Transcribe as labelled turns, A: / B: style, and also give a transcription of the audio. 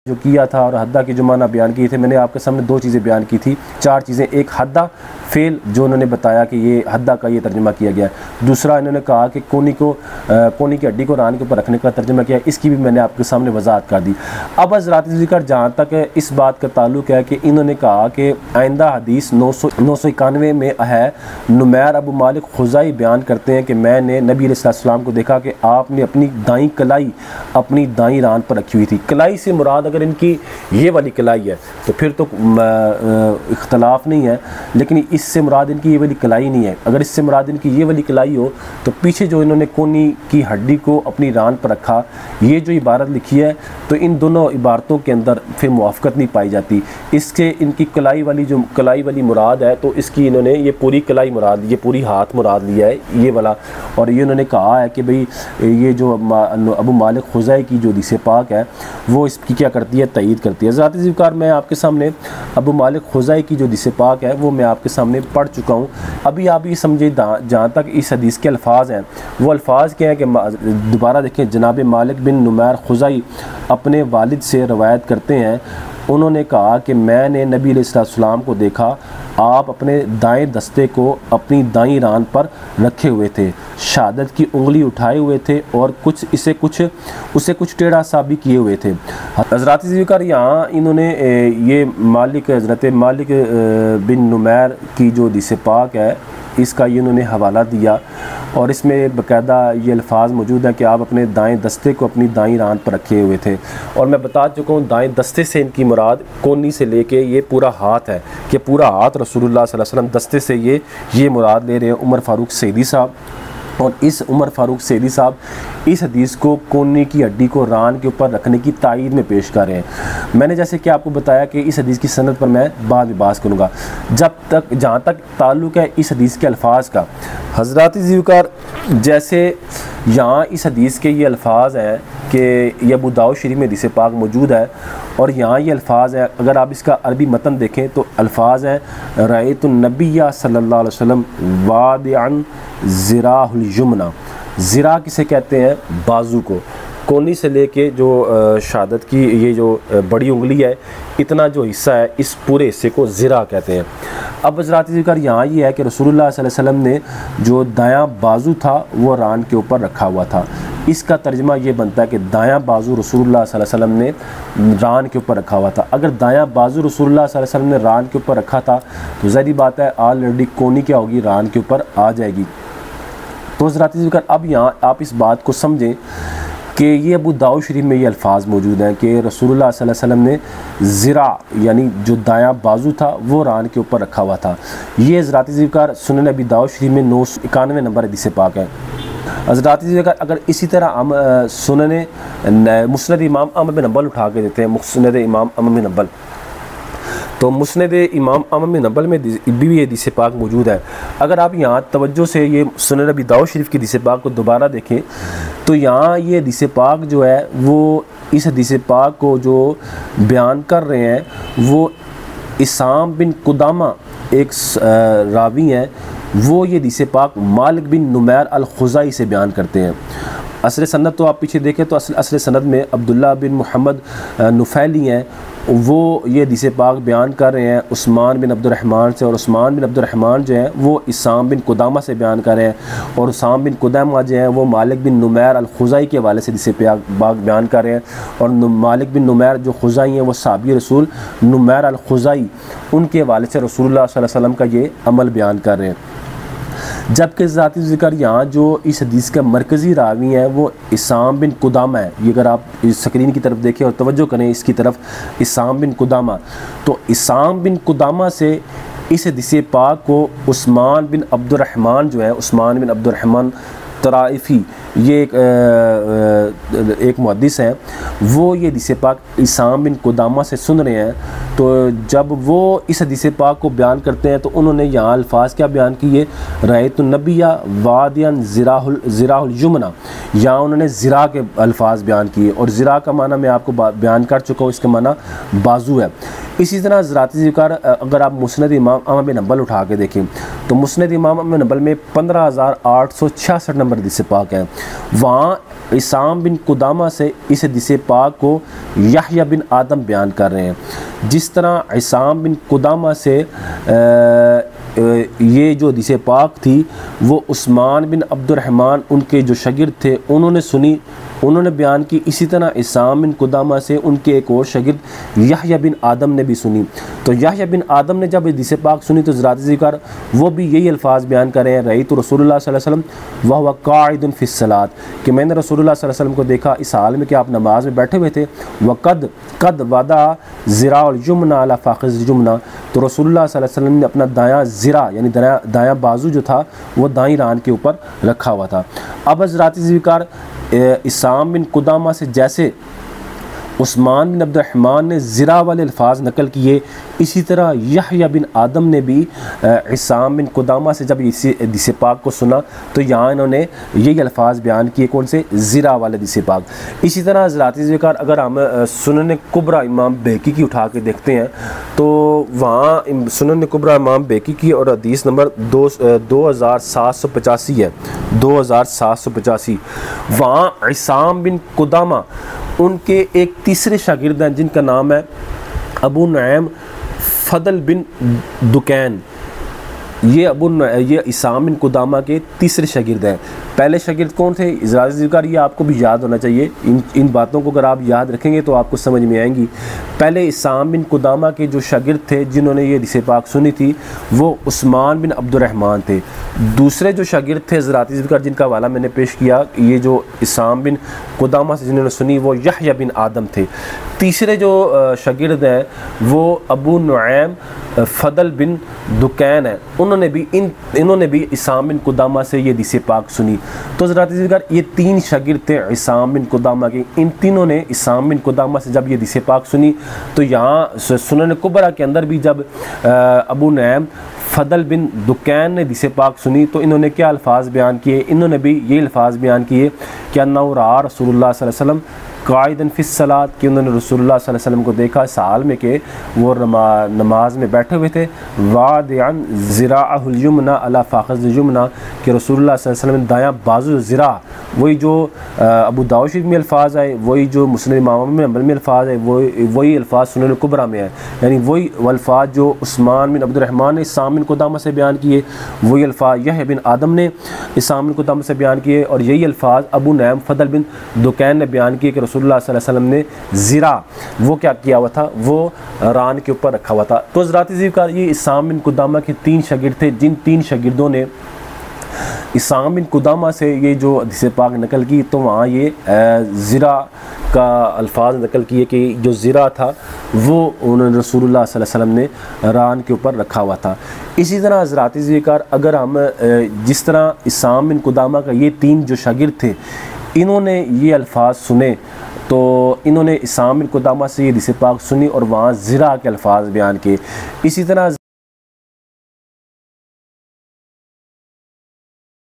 A: जो किया था और हद्दा की जो माना बयान किए थे, मैंने आपके सामने दो चीज़ें बयान की थी, चार चीज़ें। एक हद्दा फेल जो उन्होंने बताया कि ये हद्दा का ये तर्जुमा किया गया। दूसरा इन्होंने कहा कि कोनी की हड्डी को रान के ऊपर रखने का तर्जुमा किया, इसकी भी मैंने आपके सामने वजाहत कर दी। अब हज़रात ज़िक्र जहाँ तक इस बात का ताल्लुक़ है कि इन्होंने कहा कि आइंदा हदीस 991 में है, नुमैर अबू मालिक खुज़ाई बयान करते हैं कि मैंने नबी अलैहिस्सलाम को देखा कि आपने अपनी दाई कलाई अपनी दाई रान पर रखी हुई थी। कलाई से मुराद अगर इनकी ये वाली कलाई है तो फिर तो इख्तलाफ नहीं है, लेकिन इससे मुराद इनकी ये वाली कलाई नहीं है। अगर इससे मुराद इनकी ये वाली कलाई हो तो पीछे जो इन्होंने कोनी की हड्डी को अपनी रान पर रखा, ये जो इबारत लिखी है तो इन दोनों इबारतों के अंदर फिर मुआफ़क़त नहीं पाई जाती। इसके इनकी कलाई वाली मुराद है तो इसकी इन्होंने ये पूरी कलाई मुराद, ये पूरी हाथ मुराद लिया है ये वाला। और ये उन्होंने कहा है कि भाई ये जो अबू मालिक खुज़ाई की जो हदीस पाक है वो इसकी क्या करती है, तईद करती है। ज़ाती ज़िक्र मैं आपके सामने अबू मालिक खुज़ाई की जो हदीस पाक है वो मैं आपके सामने पढ़ चुका हूँ। अभी आप ये समझे जहाँ तक इस हदीस के अल्फाज हैं, वो अल्फाज क्या हैं कि दोबारा देखें, जनाब मालिक बिन नुमैर खुज़ाई अपने वालिद से रवायत करते हैं, उन्होंने कहा कि मैंने नबी अलैहिस्सलाम को देखा, आप अपने दाएं दस्ते को अपनी दाईं रान पर रखे हुए थे, शहादत की उंगली उठाए हुए थे और उसे कुछ टेढ़ा सा भी किए हुए थे। हज़रात ज़िक्र यहाँ इन्होंने ये हज़रत मालिक बिन नुमैर की जो हदीस पाक है इसका ये इन्होंने हवाला दिया और इसमें बाकायदा ये अल्फाज मौजूद हैं कि आप अपने दाएं दस्ते को अपनी दाईं रान पर रखे हुए थे। और मैं बता चुका हूँ दाएं दस्ते से इनकी मुराद कोनी से लेके ये पूरा हाथ है कि पूरा हाथ रसूलुल्लाह सल्लल्लाहु अलैहि वसल्लम दस्ते से ये मुराद ले रहे हैं उमर फ़ारूक सईदी साहब। और इस उमर फ़ारूक सईदी साहब इस हदीस को कोनी की हड्डी को रान के ऊपर रखने की तायीद में पेश कर रहे हैं। मैंने जैसे कि आपको बताया कि इस हदीस की सनद पर मैं बाद में बात करूँगा। जहाँ तक ताल्लुक़ है इस हदीस के अल्फाज का, हज़रात ज़िक्र जैसे यहाँ इस हदीस के ये अल्फाज हैं कि ये अबू दाऊद शरीफ में हदीस पाक मौजूद है और यहाँ ये अल्फाज है, अगर आप इसका अरबी मतन देखें तो अल्फाज हैं, रअयतुन नबिय्य सल्लल्लाहु अलैहि वसल्लम वादिअन ज़िराहुल यमना। ज़िरा किसे कहते हैं, बाजू को, कोनी से लेके जो शहादत की ये जो बड़ी उंगली है इतना जो हिस्सा है इस पूरे हिस्से को ज़िरा कहते हैं। अब हज़रात ज़िक्र यहाँ ये है कि रसूलुल्लाह सल्लल्लाहु अलैहि वसल्लम ने जो दायां बाजू था वो रान के ऊपर रखा हुआ था। इसका तर्जुमा ये बनता है कि दायां बाजू रसूलुल्लाह सल्लल्लाहु अलैहि वसल्लम ने रान के ऊपर रखा हुआ था। अगर दायां बाजू रसूलुल्लाह सल्लल्लाहु अलैहि वसल्लम ने रान के ऊपर रखा था तो ज़ाहिर बात है ऑलरेडी कोनी क्या होगी, रान के ऊपर आ जाएगी। तो हज़रात ज़िक्र अब यहाँ आप इस बात को समझें कि ये अबू दाऊद शरीफ में ये अल्फाज मौजूद हैं कि रसूलुल्लाह सल्लल्लाहु अलैहि वसल्लम ने ज़िरा यानी जो दायां बाजू था वो रान के ऊपर रखा हुआ था। ये हज़रात ज़िक्र सुनन अबी दाऊद शरीफ में 991 नंबर हदीस पाक है। हज़रात ज़िक्र अगर इसी तरह हम सुनन मुस्नद इमाम अहमद बिन हंबल उठा के देते हैं, मुस्नद इमाम अहमद बिन हंबल, तो मुस्नद इमाम अहमद बिन हंबल में भी हदीस पाक मौजूद है। अगर आप यहाँ तवज्जो से ये सुनन अबी दाऊद शरीफ की हदीस पाक को दोबारा देखें तो यहाँ ये हदीस पाक जो है वो इस हदीस पाक को जो बयान कर रहे हैं वो इसाम बिन कुदामा एक रावी हैं, वो ये हदीस पाक मालिक बिन नुमैर अल खुज़ाई से बयान करते हैं। असर सनद तो आप पीछे देखें तो असर सनद में अब्दुल्ला बिन मोहम्मद नुफैली हैं, वो ये हदीस पाक बयान कर रहे हैं उस्मान बिन अब्दुर्रहमान से, और उस्मान बिन अब्दुर्रहमान जो हैं वो इसाम बिन कुदामा से बयान कर रहे हैं, और उसाम बिन कुदामा जो हैं वो मालिक बिन नुमैर अल खुज़ाई के हवाले से हदीस पाक बयान कर रहे हैं। और मालिक बिन नुमैर जो खुज़ाई हैं वो साहबी रसूल नुमैर अल खुज़ाई, उनके हवाले से रसूलुल्लाह सल्लल्लाहु अलैहि वसल्लम का ये अमल बयान कर रहे हैं। जबकि ज़ाती ज़िक्र यहाँ जो इस हदीस का मरकज़ी रावी है वो इसाम बिन कुदामा है। ये अगर आप इस स्क्रीन की तरफ देखें और तवज्जो करें इसकी तरफ, इसाम बिन कुदामा, तो इसाम बिन कुदामा से इस हदीस पाक को उस्मान बिन अब्दुर्रहमान जो है, उस्मान बिन अब्दुर्रहमान तराइफ़ी, ये एक मुहद्दिस हैं, वो ये हदीस पाक इसाम बिन कुदामा से सुन रहे हैं। तो जब वो इस हदीस पाक को बयान करते हैं तो उन्होंने यहाँ अल्फाज क्या बयान किए, रअयतुन नबिय्य वादिअन ज़िराहुल यमना, यहाँ उन्होंने ज़िरा के अल्फाज बयान किए। और ज़िरा का माना मैं आपको बयान कर चुका हूँ, इसका माना बाजू है। इसी तरह ज़राती ज़िक्र अगर आप मुस्नद इमाम अहमद बिन हंबल उठा के देखें तो मुस्नद इमाम अहमद बिन हंबल में 15,866 नंबर नंबर हदीस पाक है। वहाँ इसाम बिन कुदामा से इस हदीस पाक को यहया बिन आदम बयान कर रहे हैं। जिस तरह इसाम बिन कुदामा से ये जो हदीस पाक थी वो उस्मान बिन अब्दुर्रहमान उनके जो शागिर्द थे उन्होंने सुनी, उन्होंने बयान की। इसी तरह इसाम बिन कुदामा से उनके एक और शागिर्द यहया बिन आदम ने भी सुनी। तो यहया बिन आदम ने जब हदीस पाक सुनी तो ज़रात ज़िक्र वो भी यही अल्फाज बयान कर रहे हैं, रही तो रसूलुल्लाह सल्लल्लाहु अलैहि वसल्लम वह काइदुन फिस सलात, कि मैंने रसूलुल्लाह सल्लल्लाहु अलैहि वसल्लम को देखा इस हाल में कि आप नमाज में बैठे हुए थे। वक़द कद वादा ज़िराउल युमना अला फ़ाख़िज़ युमना, तो रसूलुल्लाह सल्लल्लाहु अलैहि वसल्लम ने अपना दायां ज़िरा यानी दायां बाजू जो था वो दाईं रान के ऊपर रखा हुआ था। अब ज़रात ज़िक्र इसाम बिन कुदामा से जैसे उस्मान बिन अब्दुर्रहमान ने ज़िरा वाले अल्फाज नकल किए, इसी तरह यहया बिन आदम ने भी इसाम बिन कुदामा से जब इसी हदीस पाक को सुना तो यहाँ इन्होंने यही अल्फाज बयान किए, कौन से, ज़िरा वाले हदीस पाक। इसी तरह ज़रात ज़िक्र अगर हम सुनन कुबरा इमाम बैकी की उठा के देखते हैं तो वहाँ सुनन कुबरा इमाम बैकी की और हदीस नंबर 2785 है, 2785। वहाँ इसाम बिन कुदामा उनके एक तीसरे शागिर्द हैं जिनका नाम है अबू नुऐम फदल बिन दुकैन। ये इसाम बिन कुदामा के तीसरे शागिर्द हैं। पहले शागिर्द कौन थे, ज़रात ज़िक्र, ये आपको भी याद होना चाहिए। इन बातों को अगर आप याद रखेंगे तो आपको समझ में आएंगी। पहले इसाम बिन कुदामा के जो शागिर्द थे जिन्होंने ये हदीस पाक सुनी थी वो उस्मान बिन अब्दुर्रहमान थे। दूसरे जो शागिर्द थे ज़रात ज़िक्र जिनका हवाला मैंने पेश किया, ये जो इसाम बिन कुदामा से जिन्होंने सुनी वो यहया बिन आदम थे। तीसरे जो शागिर्द हैं वो अबू नुऐम फदल बिन दुकैन है, इन्होंने भी इसाम बिन कुदामा से ये हदीस पाक सुनी। तो ज़रात ज़िक्र ये तीन शागिर्द थे इसाम बिन कुदामा के, इन तीनों ने इसाम बिन कुदामा से जब ये हदीस पाक सुनी तो यहाँ सुनन कुबरा के अंदर भी जब अबू नुऐम फदल बिन दुकैन ने हदीस पाक सुनी तो इन्होंने क्या अल्फाज बयान किए, इन्होंने भी ये अल्फाज बयान किए कि अन्नहु रअा रसूलुल्लाह सल्लल्लाहु अलैहि वसल्लम काइदन फिस सलात, कि उन्होंने रसूलुल्लाह सल्लल्लाहु अलैहि वसल्लम को देखा इस हाल में कि वो नमाज में बैठे हुए थे। वादिअन ज़िराअहुल युमना अला फ़ाख़िज़ युमना, कि रसूलुल्लाह सल्लल्लाहु अलैहि वसल्लम दायां बाजू ज़िरा, वही जो अबू दाऊद शरीफ में अल्फाज आए, वही जो मुस्लिम इमाम में अम्बल में अल्फाज आए, वही अल्फाज सुनन कुबरा में है, यानी वही अल्फाज जो उस्मान बिन अब्दुर्रहमान ने इसाम बिन कुदामा से बयान किए, वही अल्फाज यहया बिन आदम ने इसाम बिन कुदामा से बयान किए, और यही अल्फाज अबू नुऐम फदल बिन दुकैन ने बयान किए कि रसूलुल्लाह सल्लल्लाहु अलैहि वसल्लम ने ज़िरा वो क्या किया हुआ था, वो रान के ऊपर रखा हुआ था। तो ज़रात ज़िक्र ये इसाम बिन कुदामा के तीन शागिर्द थे, जिन तीन शागिर्दों ने इसाम बिन कुदामा से ये जो हदीस पाक नकल की तो वहाँ ये ज़िरा का अल्फाज नकल किए कि जो ज़िरा था वो उन्होंने रसूलुल्लाह सल्लल्लाहु अलैहि वसल्लम ने रान के ऊपर रखा हुआ था। इसी तरह ज़रात ज़िक्र अगर हम जिस तरह इसाम बिन कुदामा का ये तीन जो शागिर्द थे इन्होंने ये अल्फाज सुने तो इन्होंने इसाम बिन कुदामा से ये हदीस पाक सुनी और वहाँ ज़िरा के अल्फाज बयान किए। इसी तरह